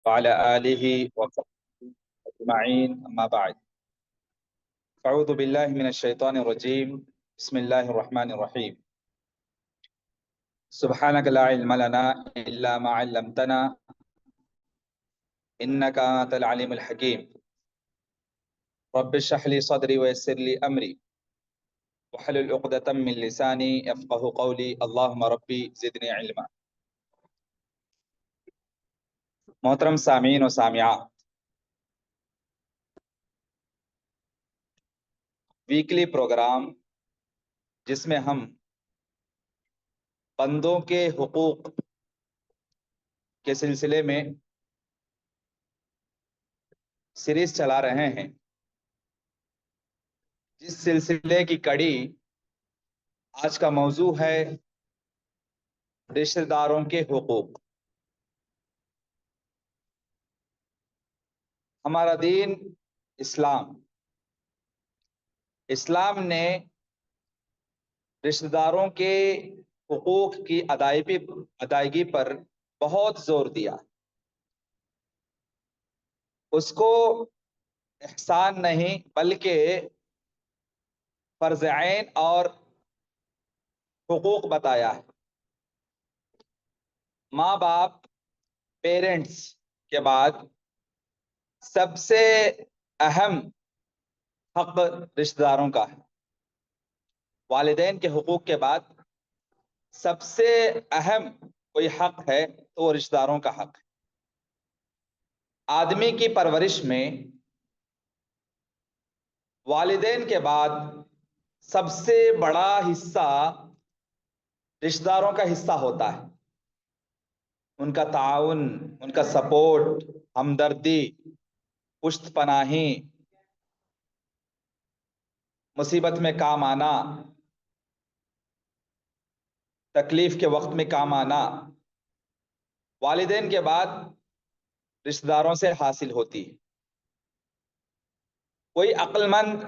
وعلى آله وصحبه أجمعين أما بعد أعوذ بالله من الشيطان الرجيم بسم الله الرحمن الرحيم سبحانك لا علم لنا إلا ما علمتنا إنك أنت العليم الحكيم رب اشرح لي صدري ويسر لي أمري واحلل عقدة من لساني يفقه قولي اللهم ربي زدني علما. محترم سامعین و سامعات، ویکلی پروگرام جس میں ہم بندوں کے حقوق کے سلسلے میں سیریز چلا رہے ہیں، جس سلسلے کی کڑی آج کا موضوع ہے رشتہ داروں کے حقوق۔ ہمارا دین اسلام نے رشتہ داروں کے حقوق کی ادائیگی پر بہت زور دیا۔ اس کو احسان نہیں بلکہ فرض عین اور حقوق بتایا ہے۔ ماں باپ، پیرنٹس کے بعد سب سے اہم حق رشتہ داروں کا ہے۔ والدین کے حقوق کے بعد سب سے اہم کوئی حق ہے تو وہ رشتہ داروں کا حق ہے۔ آدمی کی پرورش میں والدین کے بعد سب سے بڑا حصہ رشتہ داروں کا حصہ ہوتا ہے۔ ان کا تعاون، ان کا سپورٹ، ہمدردی، پشت پناہی، مصیبت میں کام آنا، تکلیف کے وقت میں کام آنا، والدین کے بعد رشتہ داروں سے حاصل ہوتی ہے۔ کوئی عقل مند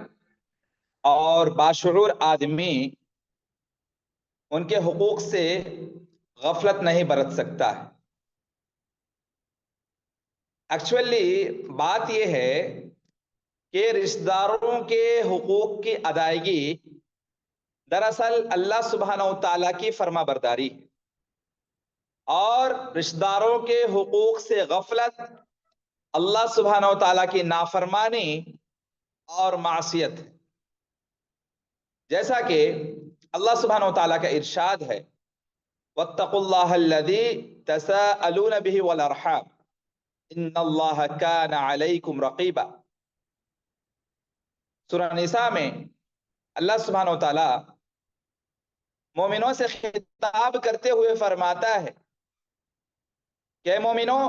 اور باشعور آدمی ان کے حقوق سے غفلت نہیں برت سکتا ہے۔ ایکچولی بات یہ ہے کہ رشتہ داروں کے حقوق کی ادائیگی دراصل اللہ سبحانہ و تعالیٰ کی فرما برداری ہے، اور رشتہ داروں کے حقوق سے غفلت اللہ سبحانہ و تعالیٰ کی نافرمانی اور معصیت ہے۔ جیسا کہ اللہ سبحانہ و تعالیٰ کا ارشاد ہے، وَاتَّقُوا اللَّهَ الَّذِي تَسَاءَلُونَ بِهِ وَالْأَرْحَامَ إِنَّ اللَّهَ كَانَ عَلَيْكُمْ رَقِيبًا۔ سورہ نساء میں اللہ سبحانہ و تعالیٰ مومنوں سے خطاب کرتے ہوئے فرماتا ہے کہ اے مومنوں،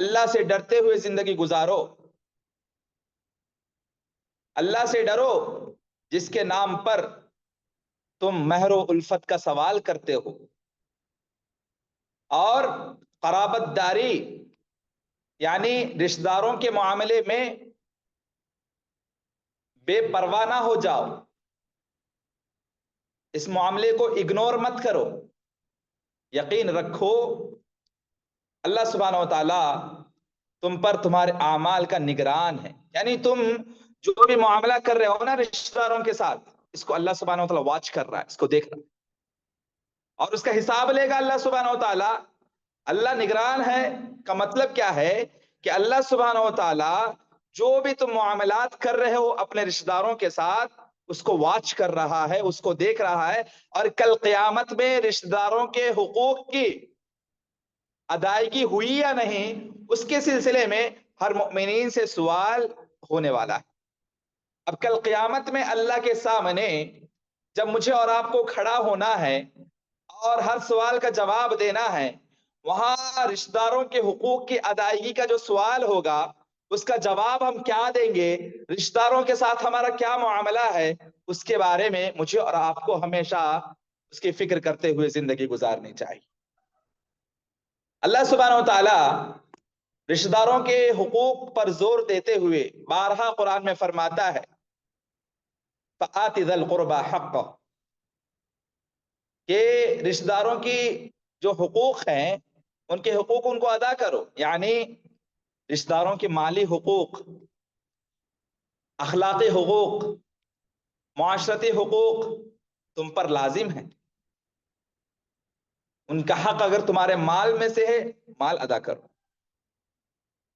اللہ سے ڈرتے ہوئے زندگی گزارو، اللہ سے ڈرو جس کے نام پر تم مہر و الفت کا سوال کرتے ہو، اور قرابت داری یعنی رشتہ داروں کے معاملے میں بے پرواہ نہ ہو جاؤ، اس معاملے کو اگنور مت کرو۔ یقین رکھو اللہ سبحانہ و تعالیٰ تم پر تمہارے اعمال کا نگران ہے، یعنی تم جو بھی معاملہ کر رہے ہو نا رشتہ داروں کے ساتھ، اس کو اللہ سبحانہ و تعالیٰ واچ کر رہا ہے، اس کو دیکھ رہا ہے، اور اس کا حساب لے گا اللہ سبحانہ و تعالیٰ۔ اللہ نگران ہے کا مطلب کیا ہے کہ اللہ سبحانہ و تعالیٰ جو بھی تم معاملات کر رہے ہو اپنے رشتہ داروں کے ساتھ، اس کو واچ کر رہا ہے، اس کو دیکھ رہا ہے، اور کل قیامت میں رشتہ داروں کے حقوق کی ادائیگی ہوئی یا نہیں، اس کے سلسلے میں ہر مومنین سے سوال ہونے والا ہے۔ اب کل قیامت میں اللہ کے سامنے جب مجھے اور آپ کو کھڑا ہونا ہے اور ہر سوال کا جواب دینا ہے، وہاں رشتہ داروں کے حقوق کی ادائیگی کا جو سوال ہوگا اس کا جواب ہم کیا دیں گے، رشتہ داروں کے ساتھ ہمارا کیا معاملہ ہے، اس کے بارے میں مجھے اور آپ کو ہمیشہ اس کی فکر کرتے ہوئے زندگی گزارنی چاہیے۔ اللہ سبحانہ و تعالیٰ رشتہ داروں کے حقوق پر زور دیتے ہوئے بارہا قرآن میں فرماتا ہے، فَآتِ ذَا الْقُرْبَى حَقَّهُ، کہ رشتہ داروں کی جو حقوق ہیں ان کے حقوق ان کو ادا کرو، یعنی رشتہ داروں کے مالی حقوق، اخلاقی حقوق، معاشرتی حقوق تم پر لازم ہیں. ان کا حق اگر تمہارے مال میں سے ہے، مال ادا کرو.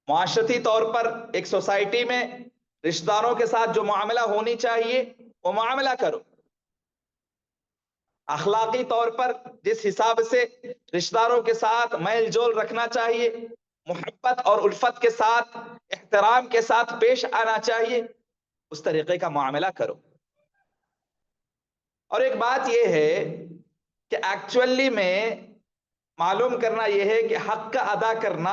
معاشرتی طور پر ایک سوسائٹی میں رشتہ داروں کے ساتھ جو معاملہ ہونی چاہیے وہ معاملہ کرو. اخلاقی طور پر جس حساب سے رشتہ داروں کے ساتھ میل جول رکھنا چاہیے، محبت اور الفت کے ساتھ، احترام کے ساتھ پیش آنا چاہیے، اس طریقے کا معاملہ کرو. اور ایک بات یہ ہے کہ ایکچولی میں معلوم کرنا یہ ہے کہ حق کا ادا کرنا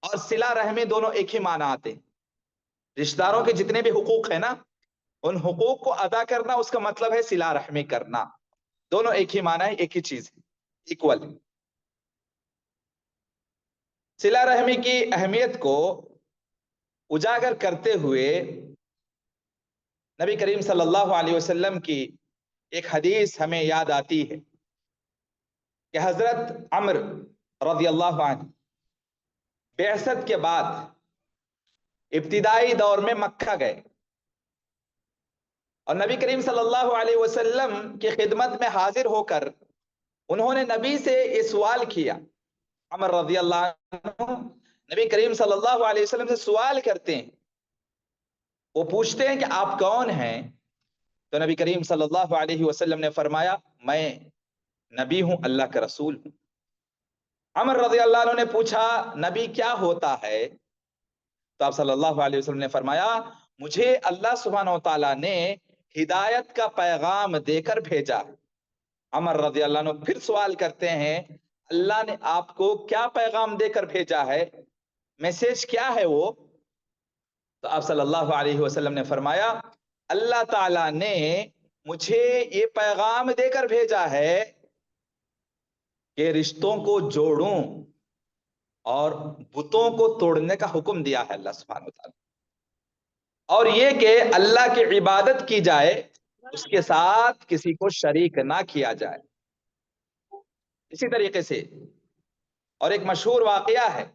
اور صلہ رحمی دونوں ایک ہی معنی آتے ہیں. رشتہ داروں کے جتنے بھی حقوق ہیں نا، ان حقوق کو ادا کرنا اس کا مطلب ہے صلہ رحمی کرنا. دونوں ایک ہی معنی ہے، ایک ہی چیز ہے، ایکول. صلہ رحمی کی اہمیت کو اجاگر کرتے ہوئے نبی کریم صلی اللہ علیہ وسلم کی ایک حدیث ہمیں یاد آتی ہے کہ حضرت عمر رضی اللہ عنہ بعثت کے بعد ابتدائی دور میں مکہ گئے اور نبی کریم صلی اللہ علیہ وسلم کی خدمت میں حاضر ہو کر انہوں نے نبی سے یہ سوال کیا. عمر رضی اللہ عنہ نبی کریم صلی اللہ علیہ وسلم سے سوال کرتے ہیں. وہ پوچھتے ہیں کہ آپ کون ہیں؟ تو نبی کریم صلی اللہ علیہ وسلم نے فرمایا میں نبی ہوں، اللہ کا رسول ہوں. عمر رضی اللہ عنہ نے پوچھا نبی کیا ہوتا ہے؟ تو آپ صلی اللہ علیہ وسلم نے فرمایا مجھے اللہ سبحانہ و تعالیٰ نے ہدایت کا پیغام دے کر بھیجا. عمر رضی اللہ عنہ پھر سوال کرتے ہیں اللہ نے آپ کو کیا پیغام دے کر بھیجا ہے؟ میسج کیا ہے وہ؟ تو آپ صلی اللہ علیہ وسلم نے فرمایا اللہ تعالیٰ نے مجھے یہ پیغام دے کر بھیجا ہے کہ رشتوں کو جوڑوں اور بتوں کو توڑنے کا حکم دیا ہے اللہ سبحانہ وتعالی، اور یہ کہ اللہ کی عبادت کی جائے، اس کے ساتھ کسی کو شریک نہ کیا جائے. اسی طریقے سے اور ایک مشہور واقعہ ہے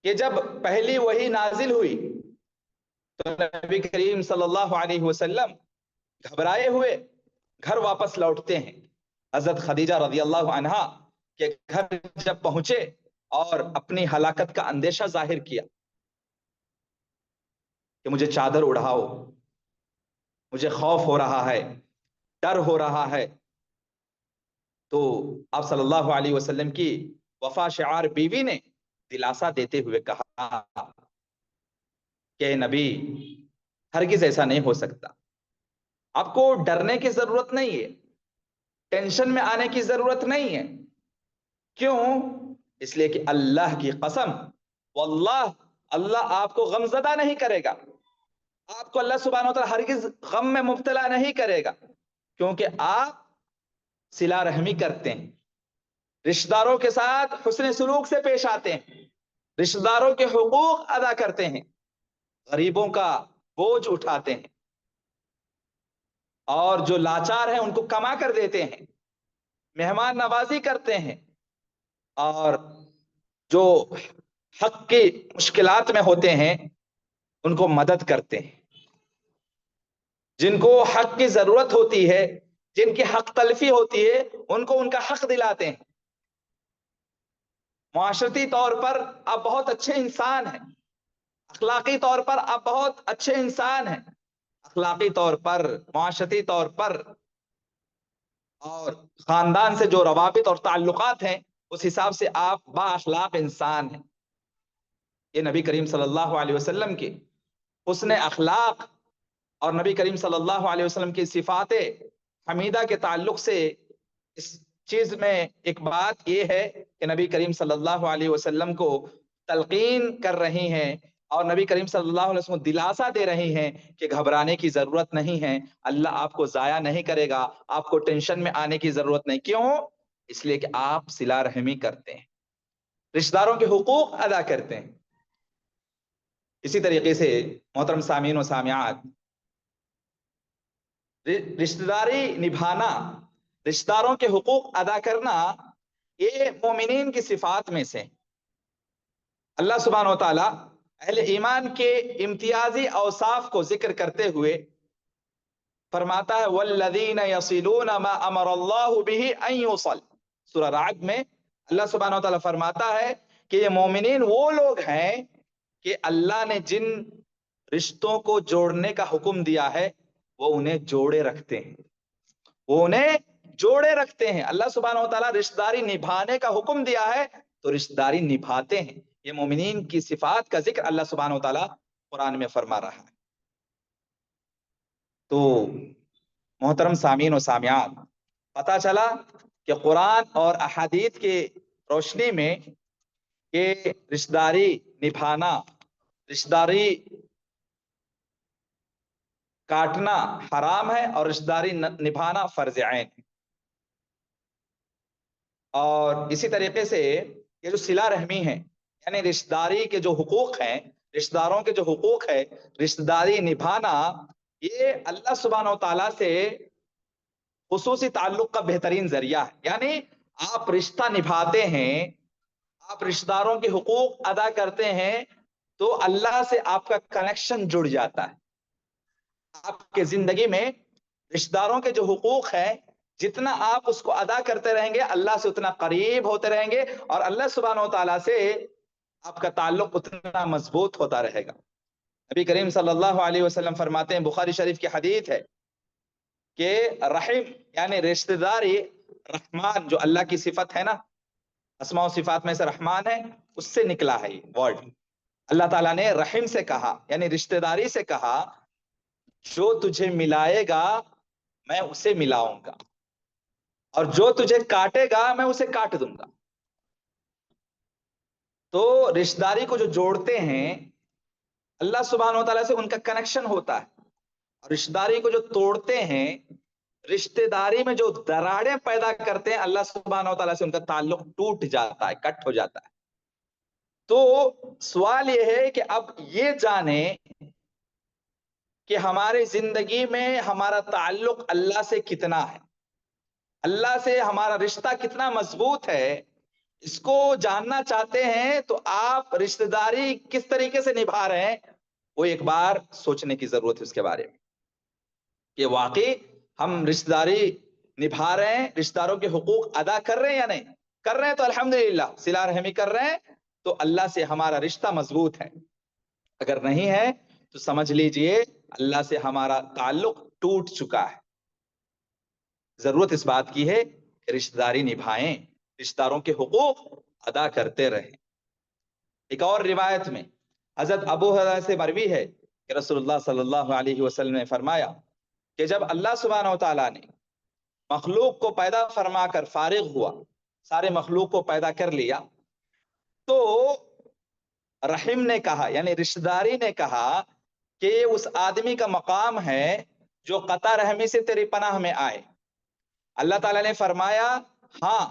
کہ جب پہلی وحی نازل ہوئی تو نبی کریم صلی اللہ علیہ وسلم گھبرائے ہوئے گھر واپس لوٹتے ہیں. حضرت خدیجہ رضی اللہ عنہا کے گھر جب پہنچے اور اپنی ہلاکت کا اندیشہ ظاہر کیا کہ مجھے چادر اڑاؤ، مجھے خوف ہو رہا ہے، ڈر ہو رہا ہے. تو آپ صلی اللہ علیہ وسلم کی وفا شعار بیوی نے دلاسا دیتے ہوئے کہا کہ نبی ہرگز ایسا نہیں ہو سکتا، آپ کو ڈرنے کی ضرورت نہیں ہے، ٹینشن میں آنے کی ضرورت نہیں ہے. کیوں؟ اس لیے کہ اللہ کی قسم واللہ اللہ آپ کو غم زدہ نہیں کرے گا، آپ کو اللہ سبحانہ وتعالی ہرگز غم میں مبتلا نہیں کرے گا، کیونکہ آپ صلہ رحمی کرتے ہیں، رشتہ داروں کے ساتھ حسن سلوک سے پیش آتے ہیں، رشتہ داروں کے حقوق ادا کرتے ہیں، غریبوں کا بوجھ اٹھاتے ہیں، اور جو لاچار ہیں ان کو کما کر دیتے ہیں، مہمان نوازی کرتے ہیں، اور جو حق کی مشکلات میں ہوتے ہیں ان کو مدد کرتے ہیں، جن کو حق کی ضرورت ہوتی ہے، جن کی حق تلفی ہوتی ہے ان کو ان کا حق دلاتے ہیں. معاشرتی طور پر آپ بہت اچھے انسان ہیں، اخلاقی طور پر آپ بہت اچھے انسان ہیں، اخلاقی طور پر، معاشرتی طور پر اور خاندان سے جو روابط اور تعلقات ہیں اس حساب سے آپ با اخلاق انسان ہیں. یہ نبی کریم صلی اللہ علیہ وسلم کی حسن اخلاق اور نبی کریم صلی اللہ علیہ وسلم کی صفات حمیدہ کے تعلق سے اس چیز میں ایک بات یہ ہے کہ نبی کریم صلی اللہ علیہ وسلم کو تلقین کر رہی ہیں اور نبی کریم صلی اللہ علیہ وسلم دلاسا دے رہی ہیں کہ گھبرانے کی ضرورت نہیں ہے، اللہ آپ کو ضائع نہیں کرے گا، آپ کو ٹینشن میں آنے کی ضرورت نہیں. کیوں؟ اس لیے کہ آپ صلہ رحمی کرتے ہیں، رشتہ داروں کے حقوق ادا کرتے ہیں. اسی طریقے سے محترم سامعین و سامعات، رشتہ داری نبھانا، رشتہ داروں کے حقوق ادا کرنا، یہ مومنین کی صفات میں سے. اللہ سبحانہ و تعالی اہل ایمان کے امتیازی اوصاف کو ذکر کرتے ہوئے فرماتا ہے والذین یصلون ما امر اللہ به ان یوصل. سورہ رعد میں اللہ سبحانہ و تعالی فرماتا ہے کہ یہ مومنین وہ لوگ ہیں کہ اللہ نے جن رشتوں کو جوڑنے کا حکم دیا ہے وہ انہیں جوڑے رکھتے ہیں، وہ انہیں جوڑے رکھتے ہیں. اللہ سبحانہ و تعالیٰ رشتہ داری نبھانے کا حکم دیا ہے تو رشتہ داری نبھاتے ہیں. یہ مومنین کی صفات کا ذکر اللہ سبحانہ و تعالیٰ قرآن میں فرما رہا ہے. تو محترم سامعین و سامعات، پتہ چلا کہ قرآن اور احادیث کے روشنی میں کہ رشتہ داری نبھانا، رشتہ داری کاٹنا حرام ہے اور رشتہ داری نبھانا فرض عین ہے. اور اسی طریقے سے یہ جو صلہ رحمی ہے، یعنی رشتہ داری کے جو حقوق ہیں، رشتہ داروں کے جو حقوق ہے، رشتہ داری نبھانا، یہ اللہ سبحانہ و تعالیٰ سے خصوصی تعلق کا بہترین ذریعہ ہے. یعنی آپ رشتہ نبھاتے ہیں، آپ رشتہ داروں کے حقوق ادا کرتے ہیں تو اللہ سے آپ کا کنیکشن جڑ جاتا ہے. آپ کے زندگی میں رشتہ داروں کے جو حقوق ہیں، جتنا آپ اس کو ادا کرتے رہیں گے اللہ سے اتنا قریب ہوتے رہیں گے اور اللہ سبحانہ و تعالیٰ سے آپ کا تعلق اتنا مضبوط ہوتا رہے گا. نبی کریم صلی اللہ علیہ وسلم فرماتے ہیں، بخاری شریف کی حدیث ہے کہ رحم یعنی رشتہ داری، رحمان جو اللہ کی صفت ہے نا، اسماء و صفات میں سے رحمان ہے، اس سے نکلا ہے یہ ورڈ. اللہ تعالیٰ نے رحم سے کہا یعنی رشتہ داری سے کہا جو تجھے ملائے گا میں اسے ملاؤں گا اور جو تجھے کاٹے گا میں اسے کاٹ دوں گا. تو رشتہ داری کو جو جوڑتے ہیں اللہ سبحانہ و تعالیٰ سے ان کا کنیکشن ہوتا ہے، اور رشتہ داری کو جو توڑتے ہیں، رشتہ داری میں جو دراڑیں پیدا کرتے ہیں، اللہ سبحانہ و تعالیٰ سے ان کا تعلق ٹوٹ جاتا ہے، کٹ ہو جاتا ہے. تو سوال یہ ہے کہ اب یہ جانیں کہ ہماری زندگی میں ہمارا تعلق اللہ سے کتنا ہے، اللہ سے ہمارا رشتہ کتنا مضبوط ہے. اس کو جاننا چاہتے ہیں تو آپ رشتہ داری کس طریقے سے نبھا رہے ہیں وہ ایک بار سوچنے کی ضرورت ہے اس کے بارے میں کہ واقعی ہم رشتہ داری نبھا رہے ہیں، رشتہ داروں کے حقوق ادا کر رہے ہیں یا نہیں. کر رہے ہیں تو الحمدللہ صلہ رحمی کر رہے ہیں تو اللہ سے ہمارا رشتہ مضبوط ہے. اگر نہیں ہے تو سمجھ لیجئے اللہ سے ہمارا تعلق ٹوٹ چکا ہے. ضرورت اس بات کی ہے کہ رشتہ داری نبھائیں، رشتہ داروں کے حقوق ادا کرتے رہیں. ایک اور روایت میں حضرت ابو ہریرہ سے مروی ہے کہ رسول اللہ صلی اللہ علیہ وسلم نے فرمایا کہ جب اللہ سبحانہ و تعالیٰ نے مخلوق کو پیدا فرما کر فارغ ہوا، سارے مخلوق کو پیدا کر لیا، تو رحم نے کہا یعنی رشتہ داری نے کہا کہ اس آدمی کا مقام ہے جو قطع رحمی سے تیری پناہ میں آئے. اللہ تعالیٰ نے فرمایا ہاں،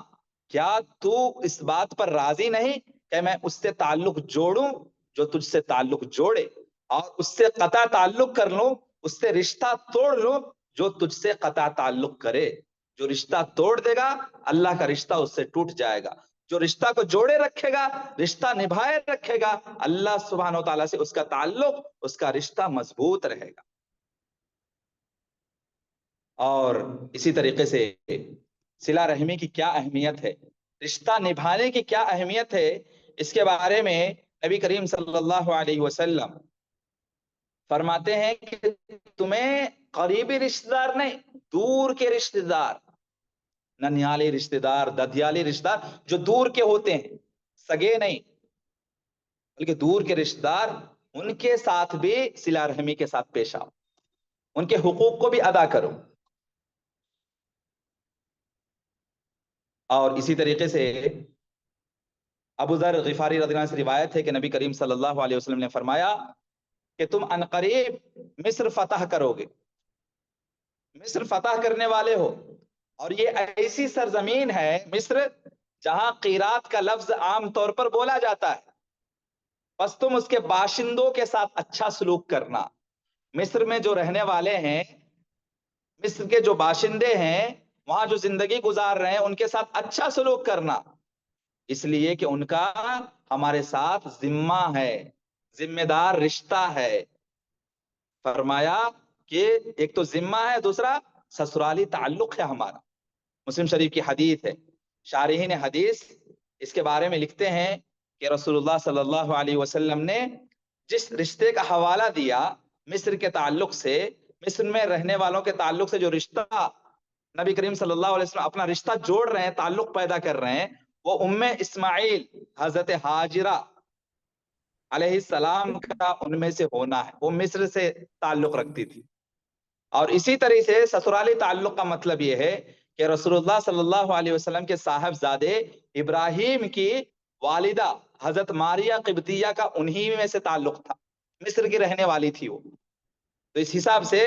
کیا تو اس بات پر راضی نہیں کہ میں اس سے تعلق جوڑوں جو تجھ سے تعلق جوڑے، اور اس سے قطع تعلق کر لوں، اس سے رشتہ توڑ لوں جو تجھ سے قطع تعلق کرے. جو رشتہ توڑ دے گا اللہ کا رشتہ اس سے ٹوٹ جائے گا، جو رشتہ کو جوڑے رکھے گا، رشتہ نبھائے رکھے گا، اللہ سبحانہ و تعالیٰ سے اس کا تعلق، اس کا رشتہ مضبوط رہے گا. اور اسی طریقے سے صلہ رحمی کی کیا اہمیت ہے، رشتہ نبھانے کی کیا اہمیت ہے، اس کے بارے میں نبی کریم صلی اللہ علیہ وسلم فرماتے ہیں کہ تمہیں قریبی رشتہ دار نہیں، دور کے رشتہ دار، ننیالی رشتہ دار، ددیالی رشتہ دار جو دور کے ہوتے ہیں، سگے نہیں بلکہ دور کے رشتہ دار، ان کے ساتھ بھی صلہ رحمی کے ساتھ پیش آؤ، ان کے حقوق کو بھی ادا کرو. اور اسی طریقے سے ابو ذر غفاری رضی اللہ عنہ سے روایت ہے کہ نبی کریم صلی اللہ علیہ وسلم نے فرمایا کہ تم عنقریب مصر فتح کرو گے، مصر فتح کرنے والے ہو، اور یہ ایسی سرزمین ہے مصر جہاں قیرات کا لفظ عام طور پر بولا جاتا ہے، بس تم اس کے باشندوں کے ساتھ اچھا سلوک کرنا. مصر میں جو رہنے والے ہیں، مصر کے جو باشندے ہیں، وہاں جو زندگی گزار رہے ہیں، ان کے ساتھ اچھا سلوک کرنا. اس لیے کہ ان کا ہمارے ساتھ ذمہ ہے، ذمہ دار رشتہ ہے۔ فرمایا کہ ایک تو ذمہ ہے، دوسرا سسرالی تعلق ہے ہمارا۔ مسلم شریف کی حدیث ہے، شارحین حدیث اس کے بارے میں لکھتے ہیں کہ رسول اللہ صلی اللہ علیہ وسلم نے جس رشتے کا حوالہ دیا مصر کے تعلق سے، مصر میں رہنے والوں کے تعلق سے جو رشتہ نبی کریم صلی اللہ علیہ وسلم اپنا رشتہ جوڑ رہے ہیں، تعلق پیدا کر رہے ہیں، وہ ام اسماعیل حضرت ہاجرہ علیہ السلام کا ان میں سے ہونا ہے۔ وہ مصر سے تعلق رکھتی تھی۔ اور اسی طرح سے سسرالی تعلق کا مطلب یہ ہے کہ رسول اللہ صلی اللہ علیہ وسلم کے صاحبزادے ابراہیم کی والدہ حضرت ماریہ قبطیہ کا انہی میں سے تعلق تھا، مصر کی رہنے والی تھی وہ۔ تو اس حساب سے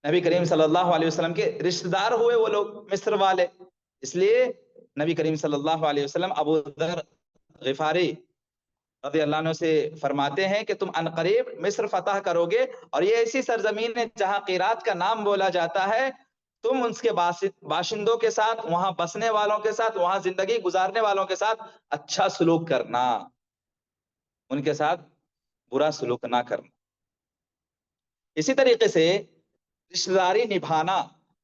نبی کریم صلی اللہ علیہ وسلم کے رشتہ دار ہوئے وہ لوگ مصر والے۔ اس لیے نبی کریم صلی اللہ علیہ وسلم ابو ذر غفاری رضی اللہ عنہ سے فرماتے ہیں کہ تم عنقریب مصر فتح کرو گے، اور یہ ایسی سرزمین ہے جہاں قیرات کا نام بولا جاتا ہے، تم اس کے باشندوں کے ساتھ، وہاں بسنے والوں کے ساتھ، وہاں زندگی گزارنے والوں کے ساتھ اچھا سلوک کرنا، ان کے ساتھ برا سلوک نہ کرنا۔ اسی طریقے سے رشتہ داری نبھانا،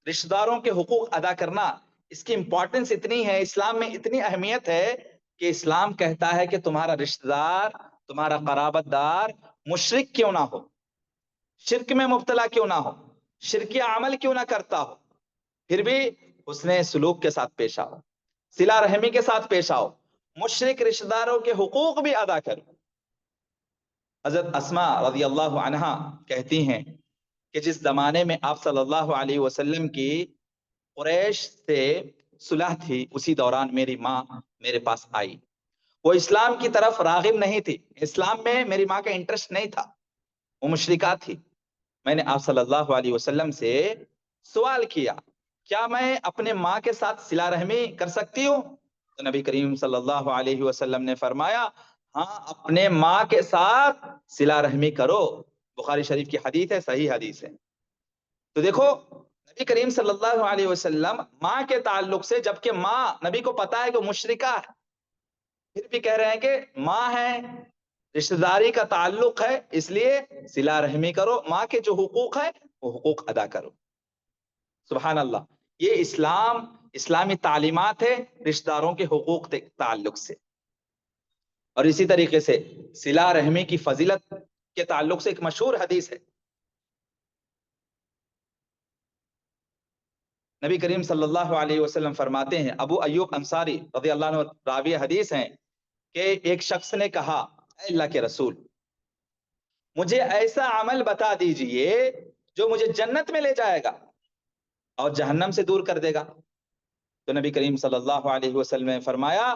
رشتہ داروں کے حقوق ادا کرنا، اس کی امپورٹنس اتنی ہے، اسلام میں اتنی اہمیت ہے کہ اسلام کہتا ہے کہ تمہارا رشتہ دار، تمہارا قرابت دار مشرک کیوں نہ ہو، شرک میں مبتلا کیوں نہ ہو، شرکی عمل کیوں نہ کرتا ہو، پھر بھی حسن سلوک کے ساتھ پیش آؤ، صلہ رحمی کے ساتھ پیش آؤ، مشرک رشتہ داروں کے حقوق بھی ادا کرو۔ حضرت اسماء رضی اللہ عنہا کہتی ہیں کہ جس زمانے میں آپ صلی اللہ علیہ وسلم کی قریش سے صلح تھی، اسی دوران میری ماں میرے پاس آئی۔ وہ اسلام کی طرف راغب نہیں تھی، اسلام میں میری ماں کا انٹرسٹ نہیں تھا، وہ مشرکہ تھی۔ میں نے آپ صلی اللہ علیہ وسلم سے سوال کیا، کیا میں اپنے ماں کے ساتھ صلہ رحمی کر سکتی ہوں؟ تو نبی کریم صلی اللہ علیہ وسلم نے فرمایا، ہاں اپنے ماں کے ساتھ صلہ رحمی کرو۔ بخاری شریف کی حدیث ہے، صحیح حدیث ہے۔ تو دیکھو نبی کریم صلی اللہ علیہ وسلم ماں کے تعلق سے، جبکہ ماں نبی کو پتا ہے کہ مشرکہ ہے، پھر بھی کہہ رہے ہیں کہ ماں ہے، رشتہ داری کا تعلق ہے، اس لیے صلہ رحمی کرو، ماں کے جو حقوق ہے وہ حقوق ادا کرو۔ سبحان اللہ، یہ اسلامی تعلیمات ہے رشتہ داروں کے حقوق کے تعلق سے۔ اور اسی طریقے سے صلہ رحمی کی فضیلت کے تعلق سے ایک مشہور حدیث ہے، نبی کریم صلی اللہ علیہ وسلم فرماتے ہیں، ابو ایوب انصاری رضی اللہ عنہ راوی حدیث ہیں کہ ایک شخص نے کہا، اے اللہ کے رسول، مجھے ایسا عمل بتا دیجئے جو مجھے جنت میں لے جائے گا اور جہنم سے دور کر دے گا۔ تو نبی کریم صلی اللہ علیہ وسلم نے فرمایا،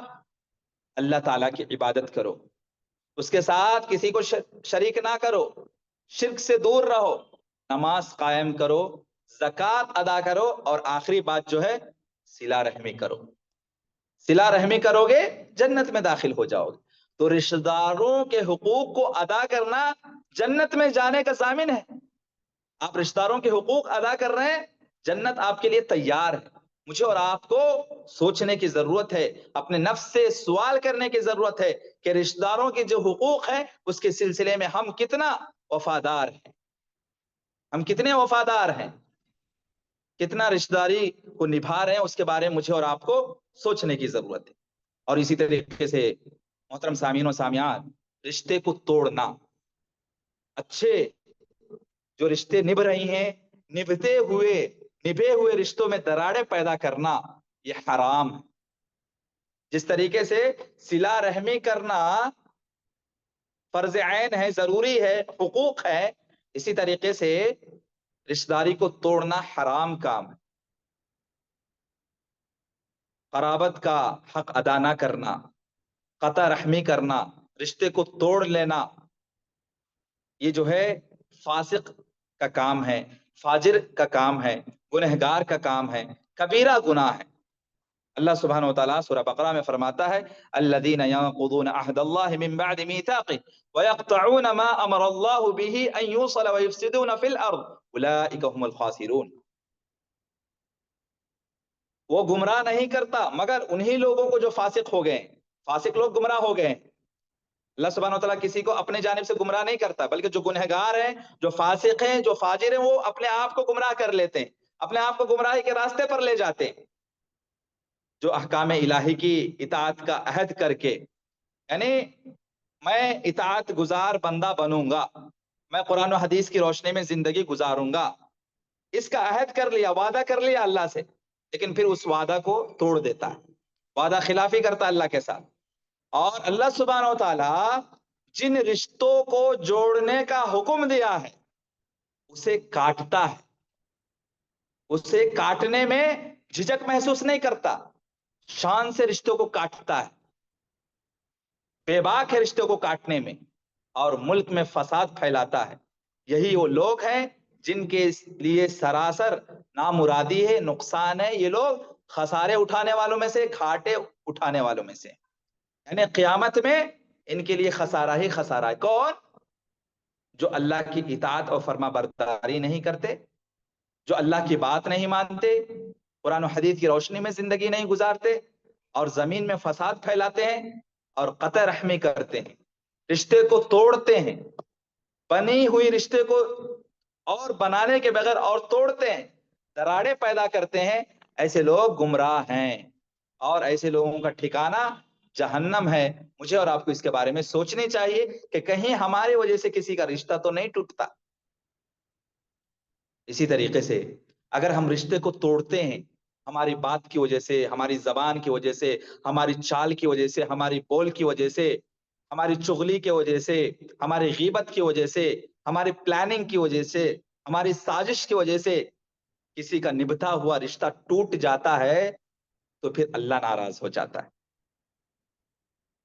اللہ تعالیٰ کی عبادت کرو، اس کے ساتھ کسی کو شریک نہ کرو، شرک سے دور رہو، نماز قائم کرو، زکوٰۃ ادا کرو، اور آخری بات جو ہے صلہ رحمی کرو۔ صلہ رحمی کرو گے جنت میں داخل ہو جاؤ گے۔ تو رشتہ داروں کے حقوق کو ادا کرنا جنت میں جانے کا ضامن ہے۔ آپ رشتہ داروں کے حقوق ادا کر رہے ہیں، جنت آپ کے لیے تیار ہے۔ مجھے اور آپ کو سوچنے کی ضرورت ہے، اپنے نفس سے سوال کرنے کی ضرورت ہے کہ رشتہ داروں کے جو حقوق ہیں اس کے سلسلے میں ہم کتنا وفادار ہیں، ہم کتنے وفادار ہیں، کتنا رشتہ داری کو نبھا رہے ہیں، اس کے بارے میں مجھے اور آپ کو سوچنے کی ضرورت ہے۔ اور اسی طریقے سے محترم سامعین و سامعات، رشتے کو توڑنا، اچھے جو رشتے نبھ رہی ہیں، نبھے ہوئے رشتوں میں دراڑیں پیدا کرنا، یہ حرام ہے۔ جس طریقے سے صلہ رحمی کرنا فرض عین ہے، ضروری ہے، حقوق ہے، اسی طریقے سے رشتہ داری کو توڑنا حرام کام ہے۔ قرابت کا حق ادا نہ کرنا، قطع رحمی کرنا، رشتے کو توڑ لینا، یہ جو ہے فاسق کا کام ہے، فاجر کا کام ہے، گنہگار کا کام ہے، کبیرہ گناہ ہے۔ اللہ سبحانہ وتعالیٰ سورہ بقرہ میں فرماتا ہے، الذین ينقضون عہد اللہ من بعد میثاقہ ويقطعون ما امر اللہ به ان یوصل ويفسدون فی الارض اولئک هم الخاسرون۔ وہ گمراہ نہیں کرتا مگر انہی لوگوں کو جو فاسق ہو گئے ہیں. فاسق لوگ گمراہ ہو گئے ہیں. اللہ سبحانہ وتعالیٰ کسی کو اپنے جانب سے گمراہ نہیں کرتا، بلکہ جو گنہگار ہیں، جو فاسق ہیں، جو فاجر ہیں، وہ اپنے آپ کو گمراہ کر لیتے ہیں، اپنے آپ کو گمراہی کے راستے پر لے جاتے ہیں. جو احکام الہی کی اطاعت کا عہد کر کے، یعنی میں اطاعت گزار بندہ بنوں گا، میں قرآن و حدیث کی روشنی میں زندگی گزاروں گا، اس کا عہد کر لیا، وعدہ کر لیا اللہ سے، لیکن پھر اس وعدہ کو توڑ دیتا ہے، وعدہ خلافی کرتا ہے اللہ کے ساتھ. اور اللہ سبحانہ و تعالی جن رشتوں کو جوڑنے کا حکم دیا ہے اسے کاٹتا ہے، اسے کاٹنے میں جھجک محسوس نہیں کرتا، شان سے رشتوں کو کاٹتا ہے، بے باک ہے رشتوں کو کاٹنے میں، اور ملک میں فساد پھیلاتا ہے. یہی وہ لوگ ہیں جن کے لیے سراسر نامرادی ہے، نقصان ہے. یہ لوگ خسارے اٹھانے والوں میں سے، گھاٹے اٹھانے والوں میں سے، یعنی قیامت میں ان کے لیے خسارہ ہی خسارہ ہے. کون؟ جو اللہ کی اطاعت اور فرما برداری نہیں کرتے، جو اللہ کی بات نہیں مانتے، قرآن و حدیث کی روشنی میں زندگی نہیں گزارتے، اور زمین میں فساد پھیلاتے ہیں اور قطع رحمی کرتے ہیں، رشتے کو توڑتے ہیں، بنی ہوئی رشتے کو اور بنانے کے بغیر اور توڑتے ہیں، دراڑیں پیدا کرتے ہیں. ایسے لوگ گمراہ ہیں اور ایسے لوگوں کا ٹھکانہ جہنم ہے. مجھے اور آپ کو اس کے بارے میں سوچنی چاہیے کہ کہیں ہماری وجہ سے کسی کا رشتہ تو نہیں ٹوٹتا. اسی طریقے سے اگر ہم رشتے کو توڑتے ہیں ہماری بات کی وجہ سے، ہماری زبان کی وجہ سے، ہماری چال کی وجہ سے، ہماری بول کی وجہ سے، ہماری چغلی کی وجہ سے، ہماری غیبت کی وجہ سے، ہماری پلاننگ کی وجہ سے، ہماری سازش کی وجہ سے کسی کا نبھتا ہوا رشتہ ٹوٹ جاتا ہے تو پھر اللہ ناراض ہو جاتا ہے،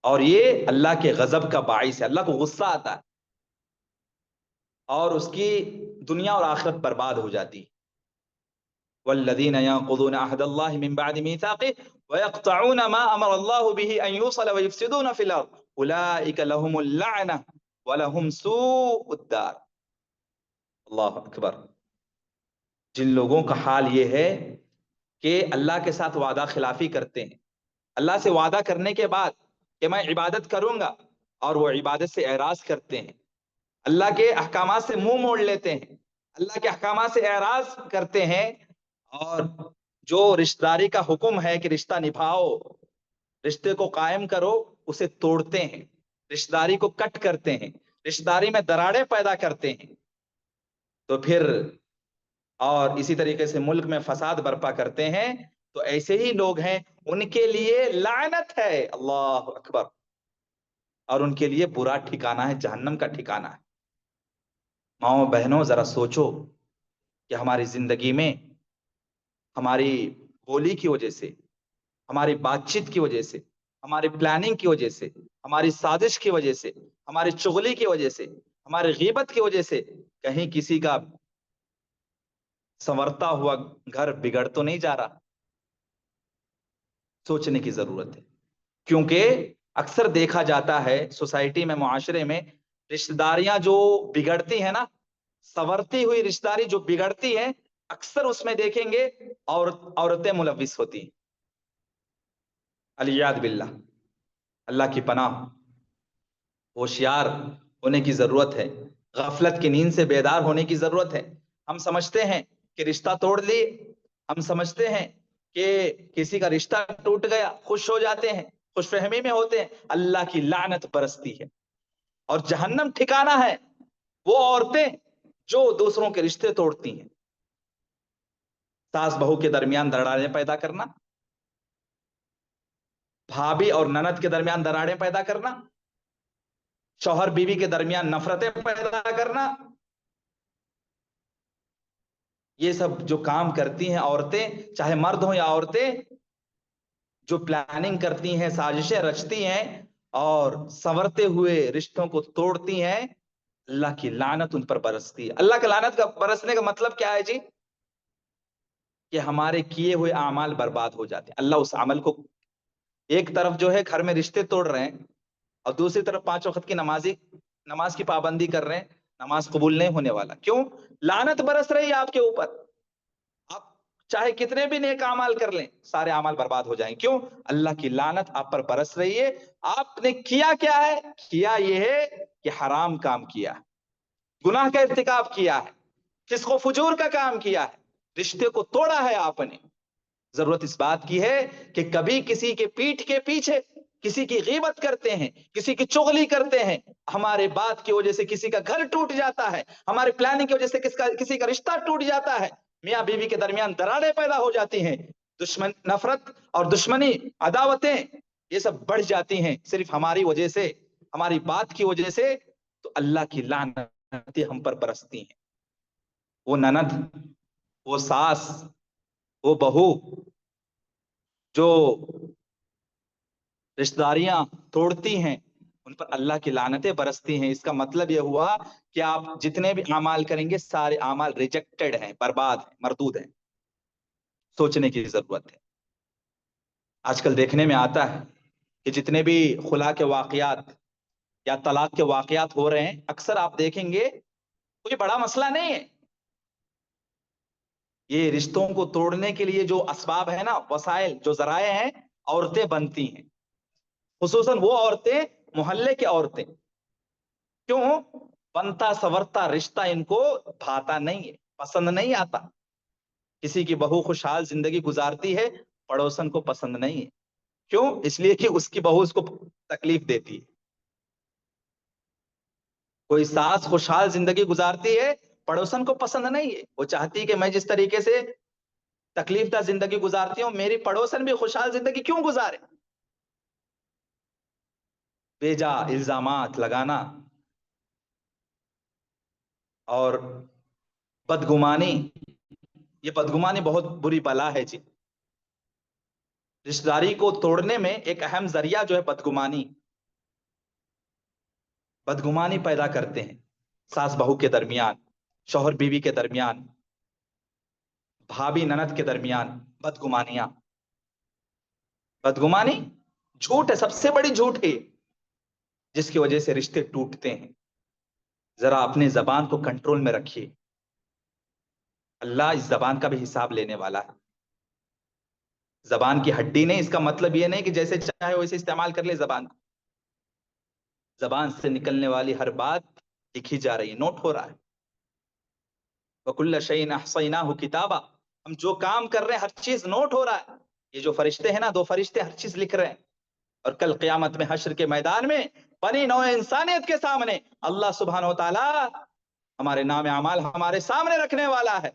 اور یہ اللہ کے غضب کا باعث ہے. اللہ کو غصہ آتا ہے اور اس کی دنیا اور آخرت برباد ہو جاتی. والذین ينقضون عهد الله من بعد ميثاقه ويقطعون ما امر الله به ان يوصل ويفسدون في الارض اولئك لهم اللعنه ولهم سوء الدار. اللہ اکبر. جن لوگوں کا حال یہ ہے کہ اللہ کے ساتھ وعدہ خلافی کرتے ہیں، اللہ سے وعدہ کرنے کے بعد کہ میں عبادت کروں گا اور وہ عبادت سے اعراض کرتے ہیں، اللہ کے احکامات سے منہ موڑ لیتے ہیں، اللہ کے احکامات سے اعراض کرتے ہیں، اور جو رشتہ داری کا حکم ہے کہ رشتہ نبھاؤ، رشتے کو قائم کرو، اسے توڑتے ہیں، رشتہ داری کو کٹ کرتے ہیں، رشتہ داری میں دراڑیں پیدا کرتے ہیں، تو پھر اور اسی طریقے سے ملک میں فساد برپا کرتے ہیں، تو ایسے ہی لوگ ہیں، ان کے لیے لعنت ہے. اللہ اکبر. اور ان کے لیے برا ٹھکانہ ہے، جہنم کا ٹھکانہ ہے. ماؤں بہنوں ذرا سوچو کہ ہماری زندگی میں ہماری بولی کی وجہ سے، ہماری بات چیت کی وجہ سے، ہماری پلاننگ کی وجہ سے، ہماری سازش کی وجہ سے، ہماری چغلی کی وجہ سے، ہماری غیبت کی وجہ سے کہیں کسی کا سنورتا ہوا گھر بگڑ تو نہیں جا رہا؟ سوچنے کی ضرورت ہے. کیونکہ اکثر دیکھا جاتا ہے سوسائٹی میں، معاشرے میں رشتہ داریاں جو بگڑتی ہیں نا، سنورتی ہوئی رشتہ داری جو بگڑتی ہیں، اکثر اس میں دیکھیں گے عورتیں ملوث ہوتی ہیں. الیاذ باللہ. اللہ کی پناہ. ہوشیار ہونے کی ضرورت ہے، غفلت کی نیند سے بیدار ہونے کی ضرورت ہے. ہم سمجھتے ہیں کہ رشتہ توڑ لی، ہم سمجھتے ہیں کہ کسی کا رشتہ ٹوٹ گیا، خوش ہو جاتے ہیں، خوش فہمی میں ہوتے ہیں. اللہ کی لعنت برستی ہے اور جہنم ٹھکانہ ہے وہ عورتیں جو دوسروں کے رشتے توڑتی ہیں. ساس بہو کے درمیان دراڑیں پیدا کرنا، بھابھی اور نند کے درمیان دراڑیں پیدا کرنا، شوہر بیوی کے درمیان نفرتیں پیدا کرنا، یہ سب جو کام کرتی ہیں عورتیں، چاہے مرد ہوں یا عورتیں، جو پلاننگ کرتی ہیں، سازشیں رچتی ہیں اور سنورتے ہوئے رشتوں کو توڑتی ہیں، اللہ کی لعنت ان پر برستی ہے. اللہ کا لعنت کا برسنے کا مطلب کیا ہے جی؟ کہ ہمارے کیے ہوئے اعمال برباد ہو جاتے ہیں. اللہ اس عمل کو، ایک طرف جو ہے گھر میں رشتے توڑ رہے ہیں اور دوسری طرف 5 وقت کی نماز کی پابندی کر رہے ہیں، نماز قبول نہیں ہونے والا. کیوں؟ لعنت برس رہی ہے آپ کے اوپر. آپ چاہے کتنے بھی نیک اعمال کر لیں سارے اعمال برباد ہو جائیں. کیوں؟ اللہ کی لعنت آپ پر برس رہی ہے. آپ نے کیا کیا ہے؟ کیا یہ ہے کہ حرام کام کیا ہے, گناہ کا ارتکاب کیا ہے, فسق و فجور کا کام کیا ہے, رشتے کو توڑا ہے آپ نے. ضرورت اس بات کی ہے کہ کبھی کسی کے پیٹھ کے پیچھے کسی کی غیبت کرتے ہیں, کسی کی چغلی کرتے ہیں, ہمارے بات کی وجہ سے کسی کا گھر ٹوٹ جاتا ہے, ہمارے پلاننگ کی وجہ سے کسی کا رشتہ ٹوٹ جاتا ہے, میاں بیوی کے درمیان دراڑیں پیدا ہو جاتی ہیں, دشمن نفرت اور دشمنی عداوتیں یہ سب بڑھ جاتی ہیں صرف ہماری وجہ سے, ہماری بات کی وجہ سے. تو اللہ کی لعنتیں ہم پر برستی ہیں. وہ نند, وہ ساس, وہ بہو جو رشتہ داریاں توڑتی ہیں ان پر اللہ کی لعنتیں برستی ہیں. اس کا مطلب یہ ہوا کہ آپ جتنے بھی اعمال کریں گے سارے اعمال ریجیکٹڈ ہیں, برباد ہیں, مردود ہیں. سوچنے کی ضرورت ہے. آج کل دیکھنے میں آتا ہے کہ جتنے بھی خلا کے واقعات یا طلاق کے واقعات ہو رہے ہیں اکثر آپ دیکھیں گے کوئی بڑا مسئلہ نہیں ہے. یہ رشتوں کو توڑنے کے لیے جو اسباب ہے نا, وسائل, جو ذرائع ہیں, عورتیں بنتی ہیں, خصوصاً وہ عورتیں محلے کی عورتیں. کیوں؟ بنتا سورتا رشتہ ان کو بھاتا نہیں ہے, پسند نہیں آتا. کسی کی بہو خوشحال زندگی گزارتی ہے, پڑوسن کو پسند نہیں ہے. کیوں؟ اس لیے کہ اس کی بہو اس کو تکلیف دیتی ہے. کوئی ساس خوشحال زندگی گزارتی ہے, پڑوسن کو پسند نہیں ہے. وہ چاہتی ہے کہ میں جس طریقے سے تکلیف دہ زندگی گزارتی ہوں میری پڑوسن بھی خوشحال زندگی کیوں گزارے. بیجا الزامات لگانا اور بدگمانی, یہ بدگمانی بہت بری بلا ہے جی. رشتہ داری کو توڑنے میں ایک اہم ذریعہ جو ہے بدگمانی, بدگمانی پیدا کرتے ہیں ساس بہو کے درمیان, شوہر بیوی کے درمیان, بھابی نند کے درمیان. بدگمانیاں, بدگمانی جھوٹ ہے, سب سے بڑی جھوٹ ہے جس کی وجہ سے رشتے ٹوٹتے ہیں. ذرا اپنے زبان کو کنٹرول میں رکھیے, اللہ اس زبان کا بھی حساب لینے والا ہے. زبان کی ہڈی نہیں, اس کا مطلب یہ نہیں کہ جیسے چاہے ویسے استعمال کر لے زبان کو. زبان سے نکلنے والی ہر بات لکھی جا رہی ہے, نوٹ ہو رہا ہے. وَكُلَّ شَيْءٍ أَحْصَيْنَاهُ كِتَابًا, ہم جو کام کر رہے ہیں ہر چیز نوٹ ہو رہا ہے. یہ جو فرشتے ہیں نا, 2 فرشتے ہر چیز لکھ رہے ہیں. اور کل قیامت میں حشر کے میدان میں بنی نوع انسانیت کے سامنے اللہ سبحانہ و تعالی ہمارے نام اعمال ہمارے سامنے رکھنے والا ہے.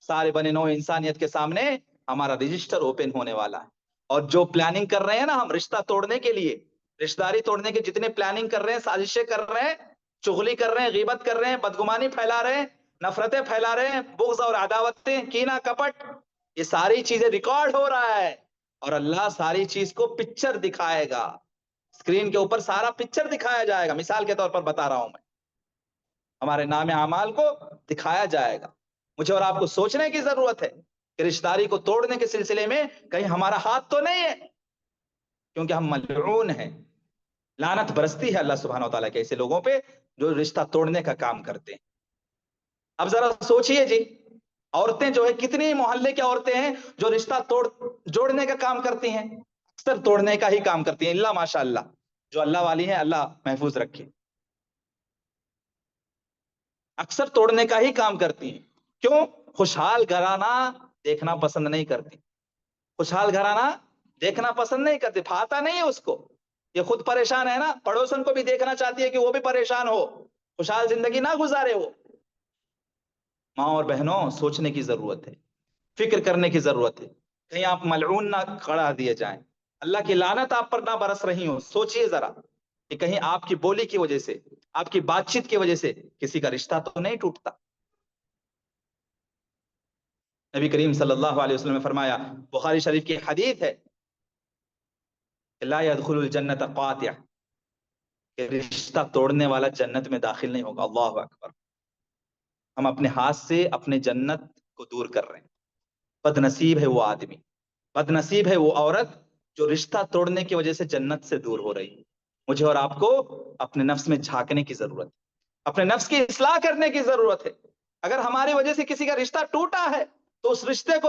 سارے بنی نوع انسانیت کے سامنے ہمارا رجسٹر اوپن ہونے والا ہے. اور جو پلاننگ کر رہے ہیں نا ہم رشتہ توڑنے کے لیے, رشتہ داری توڑنے کے جتنے پلاننگ کر رہے ہیں, سازشیں کر رہے ہیں, چغلی کر رہے ہیں, غیبت کر رہے ہیں, بدگمانی پھیلا رہے ہیں, نفرتیں پھیلا رہے ہیں, بغض اور عداوتیں, کینہ کپٹ, یہ ساری چیزیں ریکارڈ ہو رہا ہے. اور اللہ ساری چیز کو پکچر دکھائے گا, اسکرین کے اوپر سارا پکچر دکھایا جائے گا. مثال کے طور پر بتا رہا ہوں میں, ہمارے نام اعمال کو دکھایا جائے گا. مجھے اور آپ کو سوچنے کی ضرورت ہے کہ رشتہ داری کو توڑنے کے سلسلے میں کہیں ہمارا ہاتھ تو نہیں ہے, کیونکہ ہم ملعون ہیں. لعنت برستی ہے اللہ سبحانہ و تعالیٰ کے ایسے لوگوں پہ جو رشتہ توڑنے کا کام کرتے ہیں. اب ذرا سوچئے جی, عورتیں جو ہے کتنی محلے کی عورتیں ہیں جو رشتہ جوڑنے کا کام کرتی ہیں, اکثر توڑنے کا ہی کام کرتی ہیں. اللہ ماشاء اللہ, جو اللہ والی ہیں اللہ محفوظ رکھے, اکثر توڑنے کا ہی کام کرتی ہیں. کیوں؟ خوشحال گھرانہ دیکھنا پسند نہیں کرتی. خوشحال گھرانہ دیکھنا پسند نہیں کرتی, پھاتا نہیں ہے اس کو. یہ خود پریشان ہے نا, پڑوسن کو بھی دیکھنا چاہتی ہے کہ وہ بھی پریشان ہو, خوشحال زندگی نہ گزارے وہ. ماں اور بہنوں, سوچنے کی ضرورت ہے, فکر کرنے کی ضرورت ہے, کہیں آپ ملعون نہ قرار دیے جائیں, اللہ کی لعنت آپ پر نہ برس رہی ہوں. سوچئے ذرا کہ کہیں آپ کی بولی کی وجہ سے, آپ کی بات چیت کی وجہ سے کسی کا رشتہ تو نہیں ٹوٹتا. نبی کریم صلی اللہ علیہ وسلم نے فرمایا, بخاری شریف کی حدیث ہے, لا يدخل الجنت قاطع, کہ رشتہ توڑنے والا جنت میں داخل نہیں ہوگا. اللہ اکبر. ہم اپنے ہاتھ سے اپنے جنت کو دور کر رہے ہیں. بد نصیب ہے وہ آدمی, بد نصیب ہے وہ عورت جو رشتہ توڑنے کی وجہ سے جنت سے دور ہو رہی ہے. مجھے اور آپ کو اپنے نفس میں جھانکنے کی ضرورت ہے, اپنے نفس کی اصلاح کرنے کی ضرورت ہے. اگر ہماری وجہ سے کسی کا رشتہ ٹوٹا ہے تو اس رشتے کو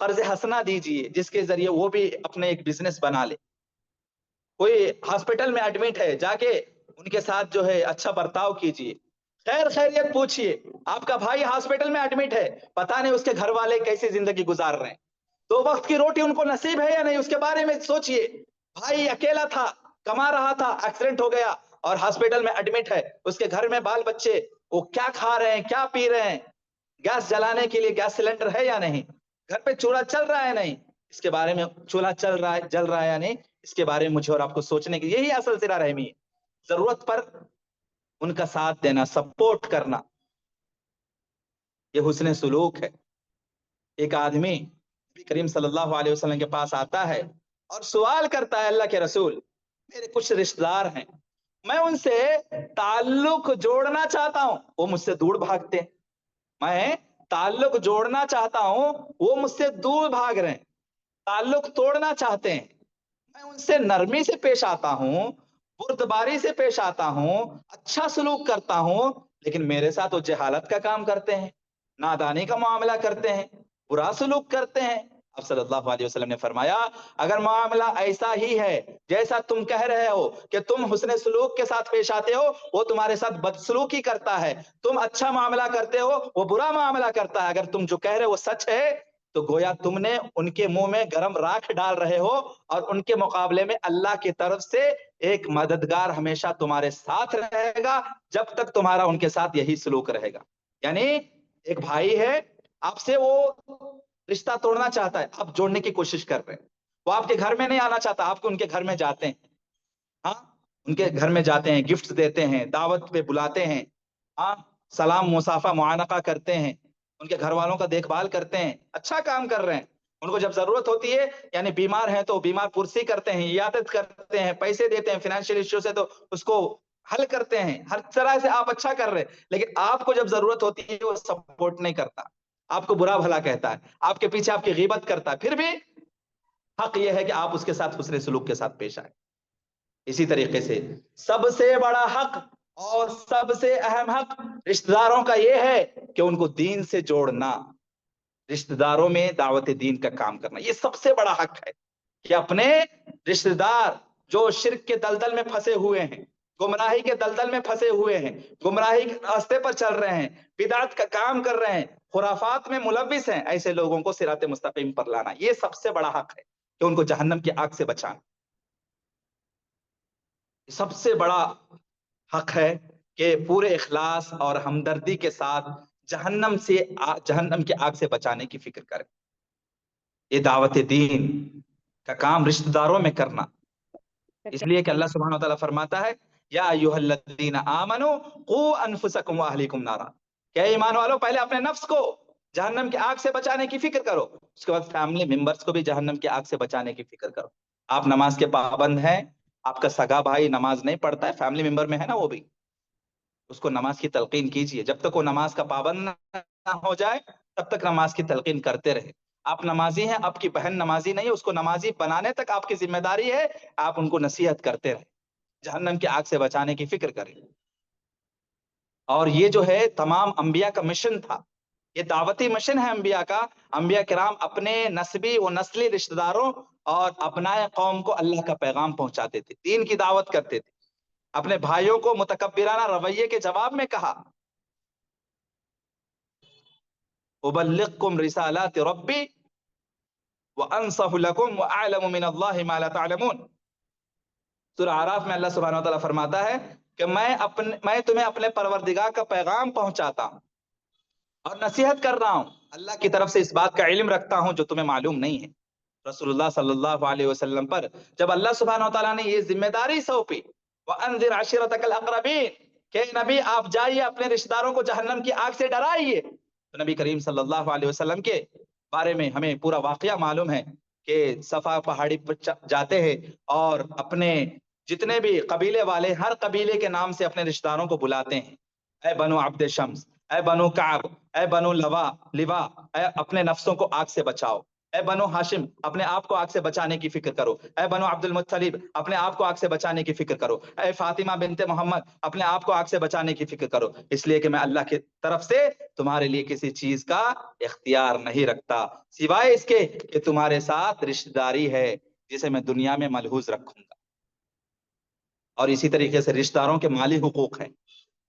قرض حسنہ دیجئے جس کے ذریعے وہ بھی اپنے ایک بزنس بنا لے. کوئی ہاسپٹل میں ایڈمٹ ہے، جا کے ان کے ساتھ جو ہے اچھا برتاؤ کیجئے، خیر خیریت پوچھئے. آپ کا بھائی ہاسپٹل میں ایڈمٹ ہے، پتہ نہیں اس کے گھر والے کیسی زندگی گزار رہے ہیں، 2 وقت کی روٹی ان کو نصیب ہے یا نہیں، اس کے بارے میں سوچئے. بھائی اکیلا تھا، کما رہا تھا، ایکسیڈنٹ ہو گیا اور ہاسپٹل میں ایڈمٹ ہے، اس کے گھر میں بال بچے وہ کیا کھا رہے ہیں، کیا پی رہے ہیں، گیس جلانے کے لیے گیس سلنڈر ہے یا نہیں، گھر پہ چولہا چل رہا ہے نہیں، اس کے بارے میں چولہا چل رہا ہے، جل رہا ہے یا نہیں، اس کے بارے میں مجھے اور آپ کو سوچنے کی، یہی اصل صلہ رحمی ہے. ضرورت پر ان کا ساتھ دینا، سپورٹ کرنا، یہ حسن سلوک ہے. ایک آدمی نبی کریم صلی اللہ علیہ وسلم کے پاس آتا ہے اور سوال کرتا ہے، اللہ کے رسول میرے کچھ رشتہ دار ہیں، میں ان سے تعلق جوڑنا چاہتا ہوں، وہ مجھ سے دور بھاگتے ہیں. میں تعلق جوڑنا چاہتا ہوں، وہ مجھ سے دور بھاگ رہے ہیں. تعلق توڑنا چاہتے ہیں، میں ان سے نرمی سے پیش آتا ہوں، بردباری سے پیش آتا ہوں، اچھا سلوک کرتا ہوں، لیکن میرے ساتھ وہ جہالت کا کام کرتے ہیں، نادانی کا معاملہ کرتے ہیں، برا سلوک کرتے ہیں. اب صلی اللہ علیہ وسلم نے فرمایا اگر معاملہ ایسا ہی ہے جیسا تم کہہ رہے ہو کہ تم حسن سلوک کے ساتھ پیش آتے ہو، وہ تمہارے ساتھ بدسلوکی کرتا ہے، تم اچھا معاملہ کرتے ہو، وہ برا معاملہ کرتا ہے، اگر تم جو کہہ رہے ہو وہ سچ ہے، تو گویا تم نے ان کے منہ میں گرم راکھ ڈال رہے ہو، اور ان کے مقابلے میں اللہ کی طرف سے ایک مددگار ہمیشہ تمہارے ساتھ رہے گا جب تک تمہارا ان کے ساتھ یہی سلوک رہے گا. یعنی ایک بھائی ہے، آپ سے وہ رشتہ توڑنا چاہتا ہے، آپ جوڑنے کی کوشش کر رہے ہیں. وہ آپ کے گھر میں نہیں آنا چاہتا، آپ کو ان کے گھر میں جاتے ہیں، ہاں ان کے گھر میں جاتے ہیں، گفٹ دیتے ہیں، دعوت پہ بلاتے ہیں، ہاں سلام مصافحہ معانقہ کرتے ہیں، ان کے گھر والوں کا دیکھ بھال کرتے ہیں، اچھا کام کر رہے ہیں. ان کو جب ضرورت ہوتی ہے، یعنی بیمار ہیں تو بیمار پرسی کرتے ہیں، عیادت کرتے ہیں، پیسے دیتے ہیں، فائنینشیل ایشو سے تو اس کو حل کرتے ہیں، ہر طرح سے آپ اچھا کر رہے ہیں. لیکن آپ کو جب ضرورت ہوتی ہے وہ سپورٹ نہیں کرتا، آپ کو برا بھلا کہتا ہے، آپ کے پیچھے آپ کی غیبت کرتا ہے. پھر بھی حق یہ ہے کہ آپ اس کے ساتھ حسن سلوک کے ساتھ پیش آئیں. اسی طریقے سے سب سے بڑا حق اور سب سے اہم حق رشتہ داروں کا یہ ہے کہ ان کو دین سے جوڑنا، رشتہ داروں میں دعوت دین کا کام کرنا، یہ سب سے بڑا حق ہے کہ اپنے رشتہ دار جو شرک کے دلدل میں پھنسے ہوئے ہیں، گمراہی کے دلدل میں پھنسے ہوئے ہیں، گمراہی کے راستے پر چل رہے ہیں، بدعت کا کام کر رہے ہیں، خرافات میں ملوث ہیں، ایسے لوگوں کو صراط مستقیم پر لانا، یہ سب سے بڑا حق ہے کہ ان کو جہنم کی آگ سے بچانا. سب سے بڑا حق ہے کہ پورے اخلاص اور ہمدردی کے ساتھ جہنم کی آگ سے بچانے کی فکر کریں. یہ دعوت دین کا کام رشتہ داروں میں کرنا، اس لیے کہ اللہ سبحانہ وتعالی فرماتا ہے یا ایھا الذین آمنوا قوا انفسکم واہلیکم نارا، کہ ایمان والو پہلے اپنے نفس کو جہنم کی آگ سے بچانے کی فکر کرو، اس کے بعد فیملی ممبرز کو بھی جہنم کی آگ سے بچانے کی فکر کرو. آپ نماز کے پابند ہیں، آپ کا سگا بھائی نماز نہیں پڑھتا ہے، فیملی ممبر میں ہے نا، وہ بھی اس کو نماز کی تلقین کیجئے، جب تک وہ نماز کا پابند نہ ہو جائے تب تک نماز کی تلقین کرتے رہے. آپ نمازی ہیں، آپ کی بہن نمازی نہیں ہے، اس کو نمازی بنانے تک آپ کی ذمہ داری ہے، آپ ان کو نصیحت کرتے رہے، جہنم کی آگ سے بچانے کی فکر کریں. اور یہ جو ہے تمام انبیاء کا مشن تھا، یہ دعوتی مشن ہے انبیاء کا. انبیاء کرام اپنے نسبی و نسلی رشتہ داروں اور ابنائے قوم کو اللہ کا پیغام پہنچاتے تھے، دین کی دعوت کرتے تھے. اپنے بھائیوں کو متکبرانہ رویے کے جواب میں کہا ابلغکم رسالات ربی وانصح لکم واعلم من اللہ ما لا تعلمون. سورہ اعراف میں اللہ سبحانہ وتعالی فرماتا ہے کہ میں تمہیں اپنے پروردگار کا پیغام پہنچاتا ہوں اور نصیحت کر رہا ہوں، اللہ کی طرف سے اس بات کا علم رکھتا ہوں جو تمہیں معلوم نہیں ہے. رسول اللہ صلی اللہ علیہ وسلم پر جب اللہ سبحانہ وتعالی نے یہ ذمہ داری سونپی وانذر عشیرتک الاقربین کہ نبی آپ جائیے اپنے رشتہ داروں کو جہنم کی آگ سے ڈرائیے، تو نبی کریم صلی اللہ علیہ وسلم کے بارے میں ہمیں پورا واقعہ معلوم ہے کہ صفا پہاڑی پر جاتے ہیں اور اپنے جتنے بھی قبیلے والے ہر قبیلے کے نام سے اپنے رشتہ داروں کو بلاتے ہیں، اے بنو عبد شمس، اے بنو کعب، اے بنو لوا، اے اپنے نفسوں کو آگ سے بچاؤ. اے بنو ہاشم اپنے آپ کو آگ سے بچانے کی فکر کرو، اے بنو عبد المطلب اپنے آپ کو آگ سے بچانے کی فکر کرو، اے فاطمہ بنت محمد اپنے آپ کو آگ سے بچانے کی فکر کرو، اس لیے کہ میں اللہ کی طرف سے تمہارے لیے کسی چیز کا اختیار نہیں رکھتا سوائے اس کے کہ تمہارے ساتھ رشتہ داری ہے جسے میں دنیا میں ملحوظ رکھوں گا۔ اور اسی طریقے سے رشتہ داروں کے مالی حقوق ہیں۔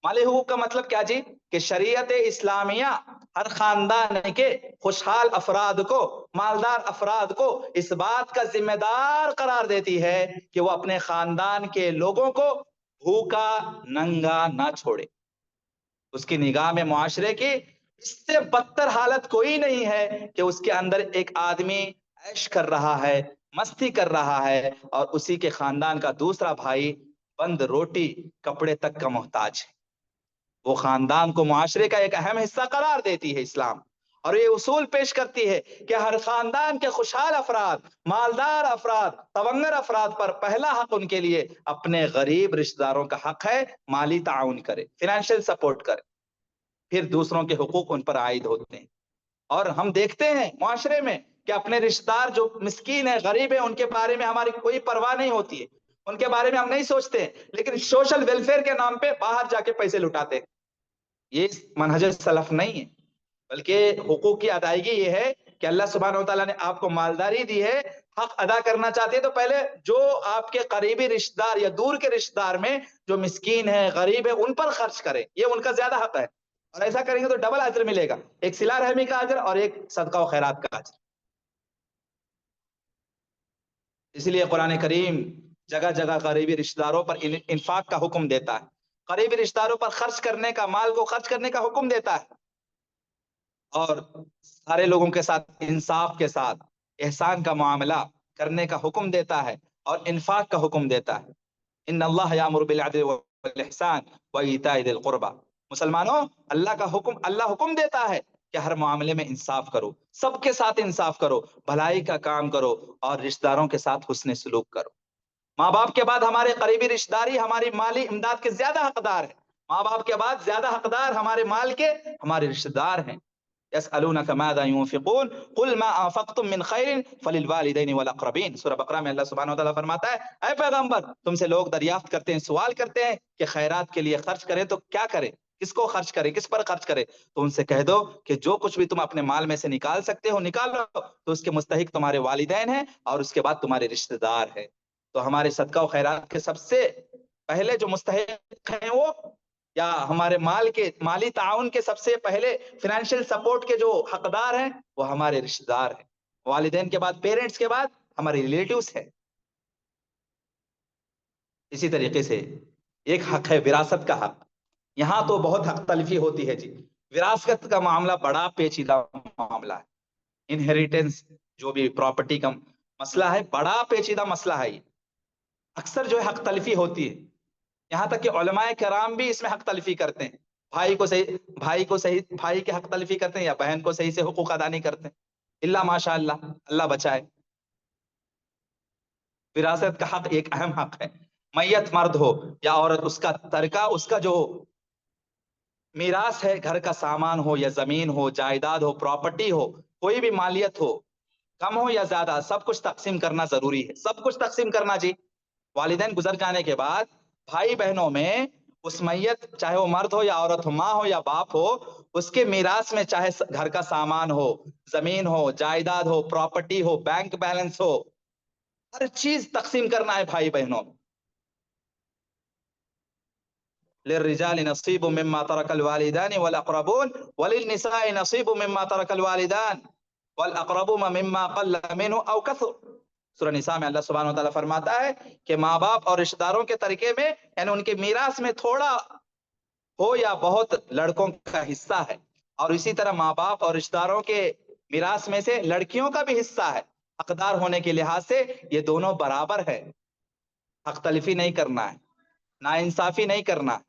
مالی حقوق کا مطلب کیا جی؟ کہ شریعت اسلامیہ ہر خاندان کے خوشحال افراد کو، مالدار افراد کو اس بات کا ذمہ دار قرار دیتی ہے کہ وہ اپنے خاندان کے لوگوں کو بھوکا ننگا نہ چھوڑے۔ اس کی نگاہ میں معاشرے کی اس سے بدتر حالت کوئی نہیں ہے کہ اس کے اندر ایک آدمی عیش کر رہا ہے، مستی کر رہا ہے، اور اسی کے خاندان کا دوسرا بھائی بند روٹی کپڑے تک کا محتاج ہے۔ وہ خاندان کو معاشرے کا ایک اہم حصہ قرار دیتی ہے اسلام، اور یہ اصول پیش کرتی ہے کہ ہر خاندان کے خوشحال افراد، مالدار افراد، تونگر افراد پر پہلا حق ان کے لیے اپنے غریب رشتہ داروں کا حق ہے، مالی تعاون کرے، فائنینشیل سپورٹ کرے، پھر دوسروں کے حقوق ان پر عائد ہوتے ہیں۔ اور ہم دیکھتے ہیں معاشرے میں کہ اپنے رشتہ دار جو مسکین ہے، غریب ہے، ان کے بارے میں ہماری کوئی پرواہ نہیں ہوتی ہے، ان کے بارے میں ہم نہیں سوچتے ہیں، لیکن سوشل ویلفیئر کے نام پہ باہر جا کے پیسے لٹاتے ہیں۔ یہ منہج سلف نہیں ہے، بلکہ حقوق کی ادائیگی یہ ہے کہ اللہ سبحانہ وتعالیٰ نے آپ کو مالداری دی ہے، حق ادا کرنا چاہتے ہیں تو پہلے جو آپ کے قریبی رشتہ دار یا دور کے رشتہ دار میں جو مسکین ہے، غریب ہے، ان پر خرچ کریں، یہ ان کا زیادہ حق ہے، اور ایسا کریں گے تو ڈبل اجر ملے گا، ایک صلہ رحمی کا اجر اور ایک صدقہ و خیرات کا اجر۔ اس لیے قرآن کریم جگہ جگہ قریبی رشتہ داروں پر انفاق کا حکم دیتا ہے، قریبی رشتہ داروں پر خرچ کرنے کا، مال کو خرچ کرنے کا حکم دیتا ہے، اور سارے لوگوں کے ساتھ انصاف کے ساتھ احسان کا معاملہ کرنے کا حکم دیتا ہے، اور انفاق کا حکم دیتا ہے۔ ان اللہ یامر بالعدل والاحسان وایتاء ذی القربى۔ مسلمانوں، اللہ حکم دیتا ہے کہ ہر معاملے میں انصاف کرو، سب کے ساتھ انصاف کرو، بھلائی کا کام کرو، اور رشتہ داروں کے ساتھ حسن سلوک کرو۔ ماں باپ کے بعد ہمارے قریبی رشتہ داری ہماری مالی امداد کے زیادہ حقدار ہیں، ماں باپ کے بعد زیادہ حقدار ہمارے مال کے ہمارے رشتہ دار ہیں۔ يسألونك ماذا ينفقون قل ما انفقتم من خير فللوالدين والاقربين۔ سورہ بقرہ میں اللہ سبحانہ وتعالیٰ فرماتا ہے، اے پیغمبر، تم سے لوگ دریافت کرتے ہیں، سوال کرتے ہیں کہ خیرات کے لیے خرچ کریں تو کیا کریں، کس کو خرچ کریں، کس پر خرچ کریں؟ تو ان سے کہہ دو کہ جو کچھ بھی تم اپنے مال میں سے نکال سکتے ہو نکالو، تو اس کے مستحق تمہارے والدین ہیں، اور اس کے بعد تمہارے رشتہ دار ہیں۔ تو ہمارے صدقہ و خیرات کے سب سے پہلے جو مستحق ہیں وہ، یا ہمارے مال کے مالی تعاون کے سب سے پہلے فائنینشیل سپورٹ کے جو حقدار ہیں وہ ہمارے رشتہ دار ہیں۔ والدین کے بعد، پیرنٹس کے بعد ہمارے ریلیٹیوز ہیں۔ اسی طریقے سے ایک حق ہے وراثت کا حق۔ یہاں تو بہت حق تلفی ہوتی ہے جی، وراثت کا معاملہ بڑا پیچیدہ معاملہ ہے، انہیریٹنس جو بھی پراپرٹی کا مسئلہ ہے، بڑا پیچیدہ مسئلہ ہے یہ، اکثر جو ہے حق تلفی ہوتی ہے، یہاں تک کہ علماء کرام بھی اس میں حق تلفی کرتے ہیں، بھائی کے حق تلفی کرتے ہیں، یا بہن کو صحیح سے حقوق ادا نہیں کرتے، اللہ ماشاء اللہ، اللہ بچائے۔ وراثت کا حق ایک اہم حق ہے، میت مرد ہو یا عورت، اس کا ترکہ، اس کا جو میراث ہے، گھر کا سامان ہو یا زمین ہو، جائیداد ہو، پراپرٹی ہو، کوئی بھی مالیت ہو، کم ہو یا زیادہ، سب کچھ تقسیم کرنا ضروری ہے، سب کچھ تقسیم کرنا جی۔ والدین گزر جانے کے بعد بھائی بہنوں میں اس میت، چاہے وہ مرد ہو یا عورت ہو، ماں ہو یا باپ ہو، اس کے میراث میں چاہے گھر کا سامان ہو، زمین ہو، جائیداد ہو، پراپرٹی ہو، بینک بیلنس ہو، ہر چیز تقسیم کرنا ہے بھائی بہنوں میں۔ للرجال نصیب مما ترک الوالدان والاقربون وللنساء نصیب مما ترک الوالدان والاقربون مما قل منه او کثر۔ سورہ نساء میں اللہ سبحانہ وتعالیٰ فرماتا ہے کہ ماں باپ اور رشتہ داروں کے طریقے میں، یعنی ان کے میراث میں تھوڑا ہو یا بہت لڑکوں کا حصہ ہے، اور اسی طرح ماں باپ اور رشتہ داروں کے میراث میں سے لڑکیوں کا بھی حصہ ہے، حقدار ہونے کے لحاظ سے یہ دونوں برابر ہے، حق تلفی نہیں کرنا ہے، ناانصافی نہیں کرنا ہے۔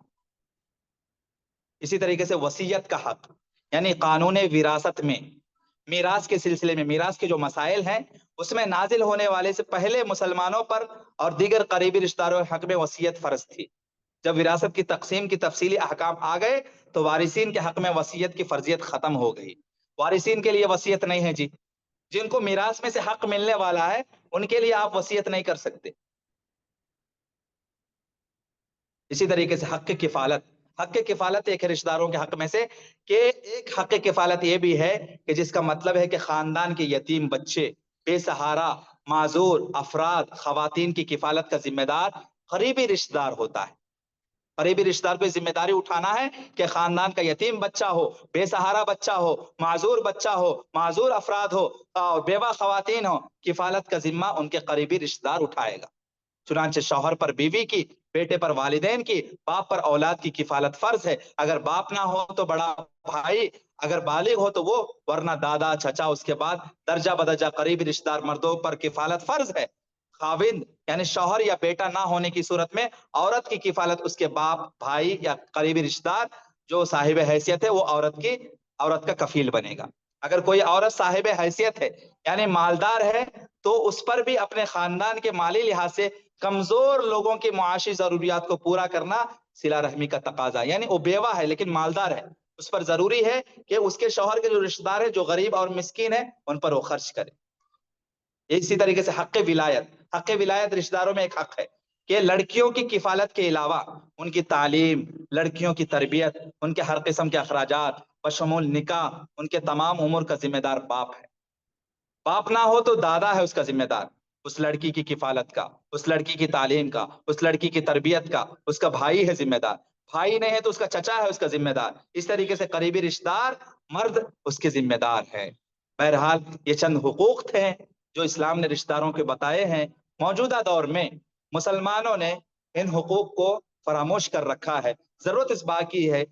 اسی طریقے سے وصیت کا حق، یعنی قانون وراثت میں میراث کے سلسلے میں، میراث کے جو مسائل ہیں اس میں نازل ہونے والے سے پہلے مسلمانوں پر اور دیگر قریبی رشتہ داروں کے حق میں وصیت فرض تھی۔ جب وراثت کی تقسیم کی تفصیلی احکام آ گئے تو وارثین کے حق میں وصیت کی فرضیت ختم ہو گئی، وارثین کے لیے وصیت نہیں ہے جی، جن کو میراث میں سے حق ملنے والا ہے ان کے لیے آپ وصیت نہیں کر سکتے۔ اسی طریقے سے حق کفالت، حق کفالت ایک ہے رشتہ داروں کے حق میں سے، کہ ایک حق کفالت یہ بھی ہے کہ جس کا مطلب ہے کہ خاندان کے یتیم بچے، بے سہارا، معذور افراد، خواتین کی کفالت کا ذمہ دار قریبی رشتہ دار ہوتا ہے۔ قریبی رشتہ دار کو ذمہ داری اٹھانا ہے کہ خاندان کا یتیم بچہ ہو، بے سہارا بچہ ہو، معذور بچہ ہو، معذور افراد ہو اور بیوہ خواتین ہو، کفالت کا ذمہ ان کے قریبی رشتہ دار اٹھائے گا۔ چنانچہ شوہر پر بیوی کی، بیٹے پر والدین کی، باپ پر اولاد کی کفالت فرض ہے۔ اگر باپ نہ ہو تو بڑا بھائی، اگر بالغ ہو تو وہ، ورنہ دادا، چچا، اس کے بعد درجہ بدرجہ قریبی رشتہ دار مردوں پر کفالت فرض ہے۔ خاوند یعنی شوہر یا بیٹا نہ ہونے کی صورت میں عورت کی کفالت اس کے باپ، بھائی یا قریبی رشتہ دار جو صاحب حیثیت ہے وہ عورت کا کفیل بنے گا۔ اگر کوئی عورت صاحب حیثیت ہے یعنی مالدار ہے تو اس پر بھی اپنے خاندان کے مالی لحاظ سے کمزور لوگوں کی معاشی ضروریات کو پورا کرنا صلہ رحمی کا تقاضا، یعنی وہ بیوہ ہے لیکن مالدار ہے، اس پر ضروری ہے کہ اس کے شوہر کے جو رشتہ دار ہیں جو غریب اور مسکین ہیں ان پر وہ خرچ کرے۔ اسی طریقے سے حق ولایت، حق ولایت رشتہ داروں میں ایک حق ہے کہ لڑکیوں کی کفالت کے علاوہ ان کی تعلیم، لڑکیوں کی تربیت، ان کے ہر قسم کے اخراجات بشمول نکاح، ان کے تمام امور کا ذمہ دار باپ ہے۔ باپ نہ ہو تو دادا ہے اس کا ذمہ دار، اس لڑکی کی کفالت کا، اس لڑکی کی تعلیم کا، اس لڑکی کی تربیت کا، اس کا بھائی ہے ذمہ دار، بھائی نہیں ہے تو اس کا چچا ہے اس کا ذمہ دار، اس طریقے سے قریبی رشتہ دار مرد اس کے ذمہ دار ہے۔ بہرحال یہ چند حقوق تھے جو اسلام نے رشتہ داروں کے بتائے ہیں۔ موجودہ دور میں مسلمانوں نے ان حقوق کو فراموش کر رکھا ہے۔ ضرورت اس بات کی ہے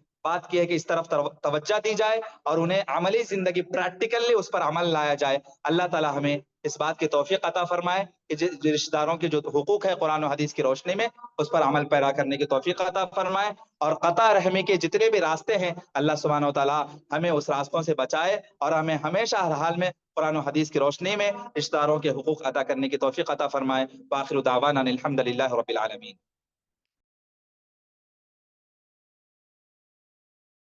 کہ اس طرف توجہ دی جائے اور انہیں عملی زندگی پریکٹیکلی اس پر عمل لایا جائے۔ اللہ تعالی ہمیں اس بات کی توفیق عطا فرمائے کہ رشتہ داروں کے جو حقوق ہے قرآن و حدیث کی روشنی میں اس پر عمل پیرا کرنے کی توفیق عطا فرمائے، اور قطع رحمی کے جتنے بھی راستے ہیں اللہ سبحانہ و تعالی ہمیں اس راستوں سے بچائے اور ہمیں ہمیشہ ہر حال میں قرآن و حدیث کی روشنی میں رشتہ داروں کے حقوق ادا کرنے کی توفیق عطا فرمائے۔ وآخر دعوانا الحمد للہ رب العالمین۔